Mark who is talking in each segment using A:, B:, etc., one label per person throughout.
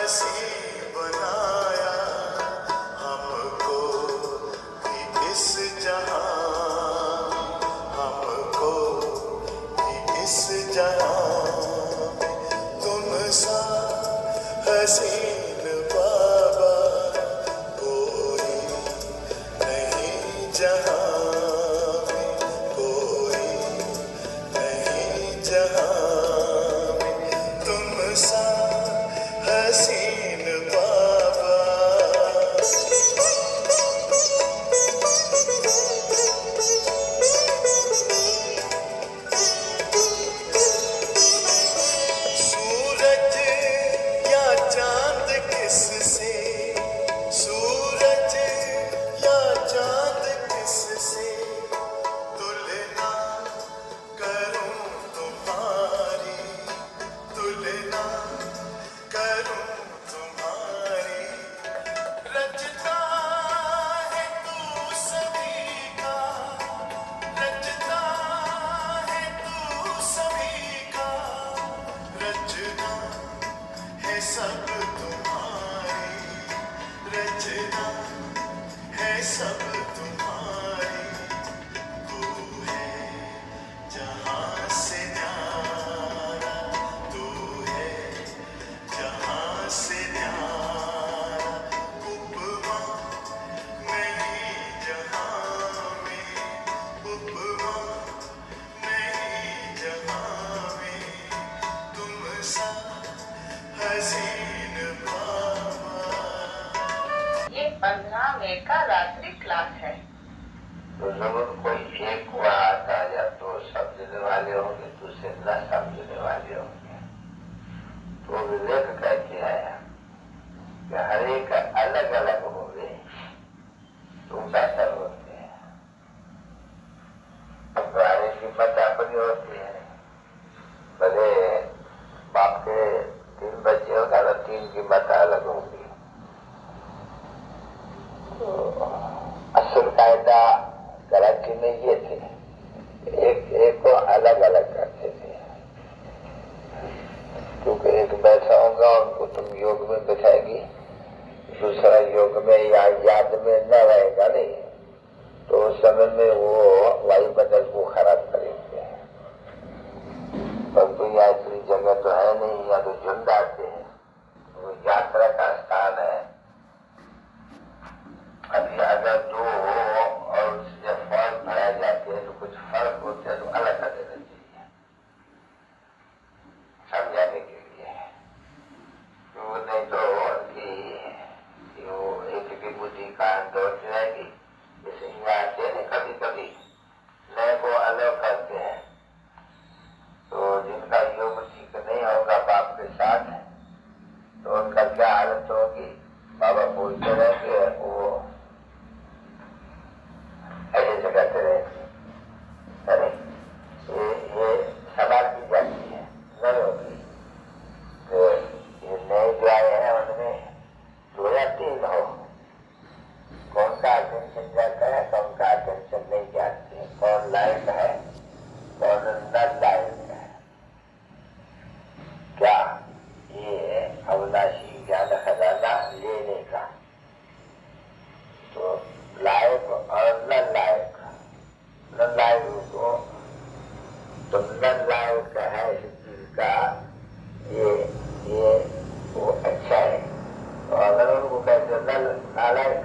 A: हंसी बनाया हमको भी इस जहां, हमको भी इस जहां में तुम सा हसीन बाबा कोई नहीं जहां में, कोई नहीं जहां में तुम सा हसीन बाबा। सूरज या चांद किससे, सूरज या चांद किससे तुलना करूं तुम्हारी, तुलना करूं तुम्हारी। रचता है तू सभी का, रचता है तू सभी का, रचना है सब तुम्हारी, रचना है सब तुम्हारी। तू है जहां से न्यारा, तू है जहां से न्यारा, उपमा नहीं जहां में, उपमा नहीं जहां में तुम सा हसीन बाबा।
B: ये 15वें का रात्रि क्लास है।
C: तो जरूर कोई एक हुआ आता या तो समझने वाले होंगे, दूसरे न समझने वाले होंगे। तो विवेक कहते हैं कि हर एक अलग अलग होंगे तो बेहतर होते हैं। हमारी कीमत अपनी होती है। भले बाप के 3 बच्चे होगा तो 3 कीमत अलग होगी। तो असल कायदा कराची में ये थे, एक को अलग अलग करते थे। क्योंकि एक बैठा होगा उनको तुम योग में बैठाएगी, दूसरा योग में या याद में न रहेगा नहीं, तो उस समय में वो वायुमंडल को खराब करेंगे। परंतु यहाँ इतनी जगह तो है नहीं, यहाँ तो झुंड आते हैं, वो यात्रा का स्थान है। अभी अगर 2 और उससे फर्क भरा जाते हैं तो कुछ फर्क होते हैं तो अलग कर देना चाहिए समझाने के लिए। तो नहीं तो उनकी वो एक की बुद्धि का दौड़ जाएगी। जैसे यहाँ आते हैं कभी कभी नए को अलग करते हैं, तो जिनका योग ठीक नहीं होगा बाप के साथ तो उनका क्या हालत होगी। बाबा बोलते रहेंगे, वो ऐसे से कहते रहेंगे। अरे ये सवाल की जाती है, नहीं होगी। तो ये नए जो आए हैं उनमें 2 या 3 हो, कौन का अटेंशन जाता है, कौन का अटेंशन नहीं जाते, कौन लायक है, कौन न लायक है। क्या ये अविनाशी ज्ञान खजाना लेने का, तो लायक और न लायक, न लायक को तो न लायक है इस चीज का, ये वो अच्छा है। तो अगर उनको कहते न नालायक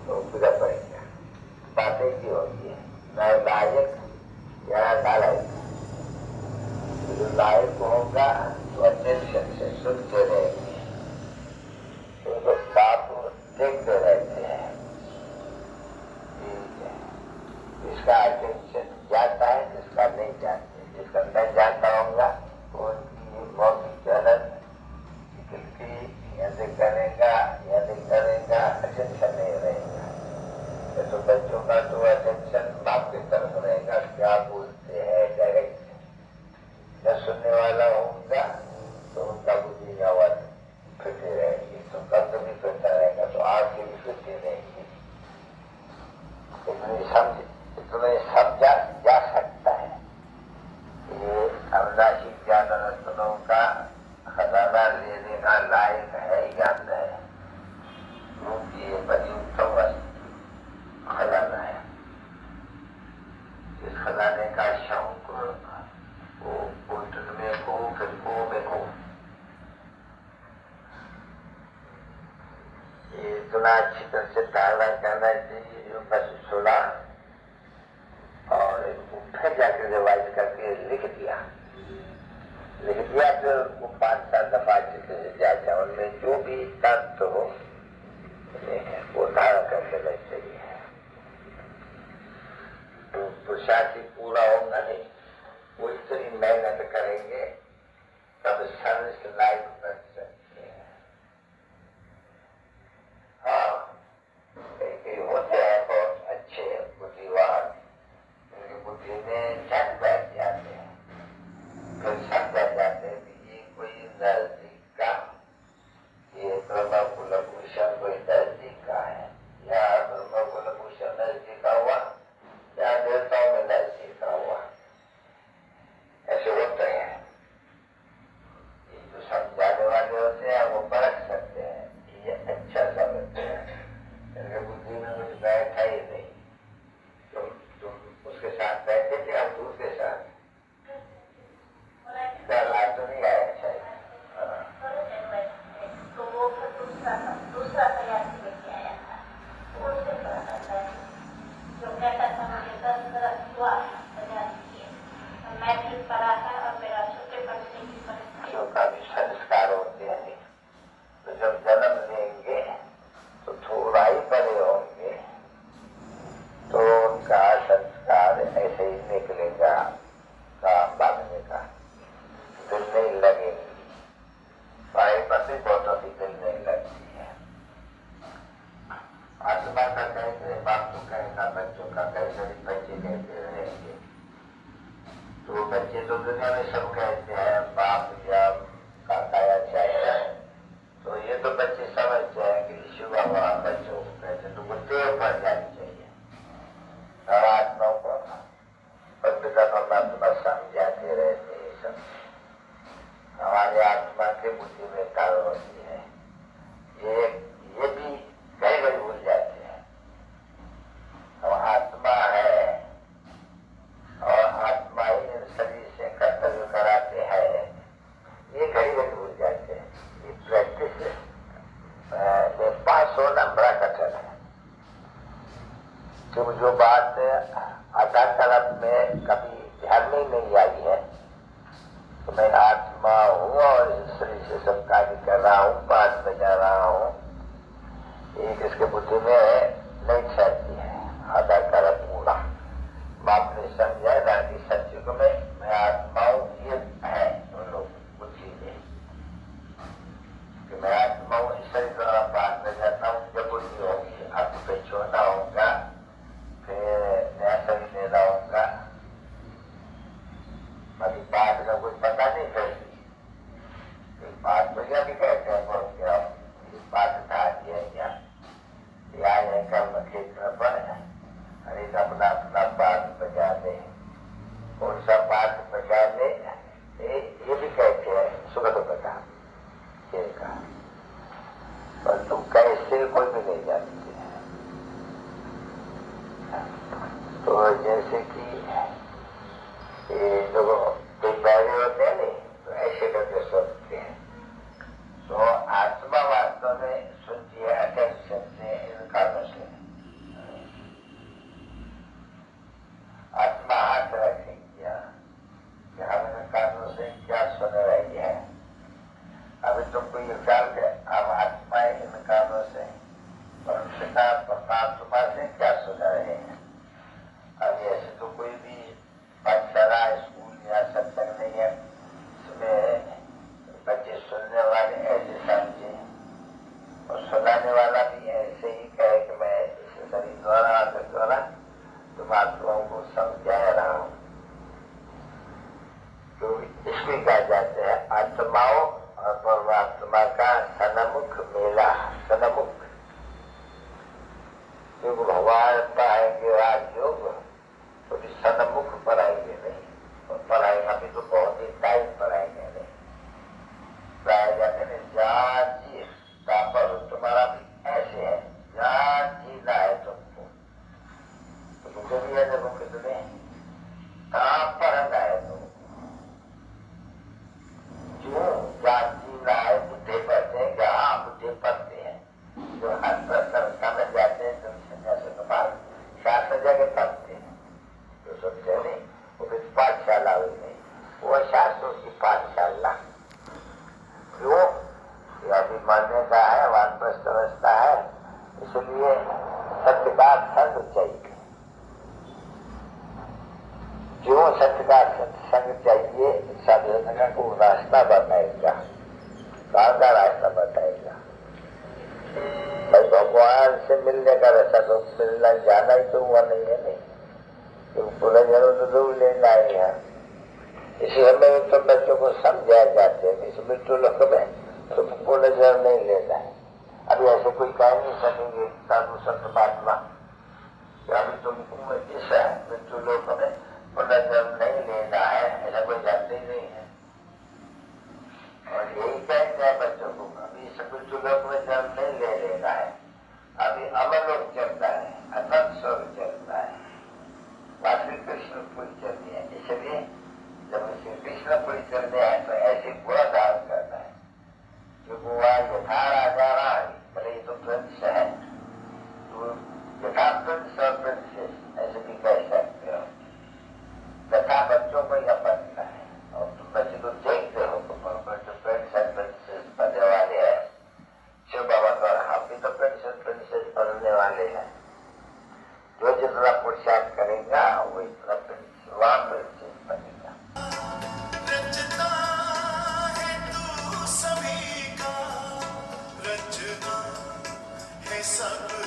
C: तो पूरा पड़ेगा। बातें की होती है न लायक या नालायक। जो लायक होगा तो अटेंशन से सुनते रहेंगे, उनको बाप देखते रहते हैं। जिसका अटेंशन जाता है, जिसका नहीं जाते, जिसका नहीं जाता होगा तो उनकी मौखिक चलन की यदि करेगा यदि करेगा अटेंशन नहीं रहेगा। तो बच्चों का तो अटेंशन बाप की तरफ रहेगा, क्या बोलते हैं डायरेक्ट। न सुनने वाला होगा तो उनका बुद्धि आवाज फिरती रहेगी, तो कंध भी फिरता रहेगा, तो आग की भी फिरती रहेगी। इतने समझा जा सकता है। ये अविनाशी ज्ञान रत्नों का खजाना लेने का लायक है ये इतना अच्छी तरह से धारणा करना चाहिए जो बस सुना और फिर जाकर रिवाइज करके लिख दिया फिर वो 5-7 दफा अच्छे से जाए उनमें जो भी तत्व हो वो धारण कर लेना चाहिए। तो पुरुषार्थ पूरा होगा नहीं, वो इतनी मेहनत करेंगे तब सर्विस लाइफ कर सकते हैं। हाँ, कई होते हैं बहुत अच्छे बुद्धिवान, उनकी बुद्धि में झट बैठ जाते हैं, फिर सब बैठ जाते हैं कि ये कोई नजदीक का, ये ब्रह्म कुलभूषण कोई नजदीक का है, या ब्रह्म कुलभूषण नजदीक का हुआ या देवताओं में नजदीक का हुआ, ऐसे होते हैं। ये जो समझाने वाले होते हैं वो परख सकते हैं, ये अच्छा समझते हैं, इनके बुद्धि में कुछ बैठा ही नहीं। तुम उसके साथ बैठे थे, हम दूसरे साथ लाभ तो नहीं आया। अच्छा
B: तो वो दूसरा तैयार लेके आया था, उससे पढ़ा था जो कहता था मुझे 10 गलत हुआ तैयार किए, मैं ठीक पढ़ा था और मेरा छोटे बच्चे की परिस्थिति
C: का भी संस्कार होते हैं, तो जब जन्म लेंगे तो थोड़ा ही बड़े होंगे तो उनका संस्कार ऐसे ही निकलेगा, काम भागने का दिल नहीं लगेगी, पढ़ाई पर भी बहुत ही दिल नहीं लगती है। आत्मा का कहते बाप तो कहना बच्चों का कहते बच्चे कहते रहेंगे, तो बच्चे तो दुनिया में सब कहते हैं बाप या काका या चाचा, तो ये तो बच्चे समझते हैं कि शिव बाबा बच्चों को कहते, तो वो टेव पड़ जानी चाहिए। और आत्माओं को बद्ध परमात्मा समझाते रहते हैं, सब हमारी आत्मा की बुद्धि में तार होती है, ये भी कई बार भूल जाते हैं। हम आत्मा है और आत्मा ही शरीर से कर्तव्य कराते हैं, ये कई बार भूल जाते हैं। ये प्रैक्टिस में पास होना बड़ा कठिन है, क्योंकि जो बात आधा तरफ में कभी ध्यान में नहीं आई है तो मैं आत्मा हूँ और इस शरीर से सब कार्य कर रहा हूँ, पाठ बजा रहा हूँ, ये किसके बुद्धि में नहीं छाती है। आधा तरफ पूरा बाप ने समझा ना कि सत्युग में मैं आत्मा हूँ, ये है उन लोग बुद्धि में कि मैं आत्मा हूँ, इस शरीर द्वारा पाठ बजाता हूँ। जब बुद्धि होगी आपको पे छोड़ना होगा, फिर नया शरीर लेना होगा, बाकी पाठ का कुछ पता नहीं चलती। पाठ बजा भी कहते हैं बहुत क्या पाठ था क्या है कर्म क्षेत्र पर हरेक अपना अपना पाठ बजा दे, कौन सा पाठ बजा दे ये भी कहते हैं सुगत बता पर तुम कैसे कोई भी नहीं जानते। तो जैसे कि ये जो पैरे होते हैं नहीं, तो ऐसे करके सोचते हैं, तो आत्मा वास्तव में सुनती है अटेंशन से, इन कानों से। आत्मा हाथ रखेगी कि हम इन कानों से क्या सुन रही है। अभी तुमको ये ख्याल है हम आत्मा इन कानों से और पिता परमात्मा से क्या सुन रहे हैं। अभी ऐसे तो कोई भी पाठशाला स्कूल या सत्संग नहीं है, इसमें बच्चे सुनने वाले ऐसे समझे और सुनाने वाला भी ऐसे ही कहे कि मैं इस शरीर द्वारा आकर द्वारा तुम आत्माओं को समझा रहा हूँ। तो इसमें कहा जाता है आत्माओं और परमात्मा का सन्मुख मेला, सन्मुख। क्योंकि भगवान पाएंगे राजयोग तो भी सन्मुख पढ़ाएंगे नहीं, और पढ़ाएंगे अभी तो बहुत ही टाइम पढ़ाएंगे नहीं, पढ़ाए जाते हैं जहाँ जी पर तुम्हारा भी ऐसे है, जहाँ जीना है तुमको, तो मुझे भी है देखो कितने कहाँ पढ़ना है तुमको, जो जहाँ जीना है बुद्धि पढ़ते हैं क्या मरने का है, वानप्रस्थ अवस्था है, इसलिए सत्य का संग चाहिए। जो सत्य का संग चाहिए, साधना को रास्ता बताएगा, का रास्ता बताएगा। भाई भगवान से मिलने का रास्ता तो मिलना जाना ही तो हुआ नहीं है, नहीं तो पूरा जरूर जरूर लेना ही है। इसलिए हमें तो बच्चों को समझाया जाते हैं इस मृत्यु लोक में तो पूर्ण जन्म नहीं लेना है। अभी ऐसे कोई कह नहीं सकेंगे साधु संत महात्मा कि अभी तुमको इस मृत्यु लोक में पुनर्जन्म नहीं लेना है, ऐसा कोई जानते ही नहीं है। और यही कहते हैं बच्चों को अभी इस मृत्यु लोक में जन्म नहीं ले लेना है, अभी अमरलोक चलता है, अनंत स्वर्ग चलता है, वास्तविक कृष्ण पूरी चलती है। इसलिए जब श्री कृष्ण पूरी चलते हैं तो ऐसे पूरा धारण करना है कि वो यथा राजा रानी, भले ये तो प्रिंस है, तो यथा प्रिंस और प्रिंसेस ऐसे भी कह सकते हो, तथा बच्चों को यह बनना है। और तुम बच्चे को देखते हो तो प्रिंस एंड प्रिंसेस बनने वाले हैं, शिव बाबा द्वारा हम भी तो प्रिंस एंड प्रिंसेस बनने वाले हैं। जो जितना पुरुषार्थ करेगा वो इतना प्रिंसेस बनेगा।
A: रचना है तू सभी का, रचना है सब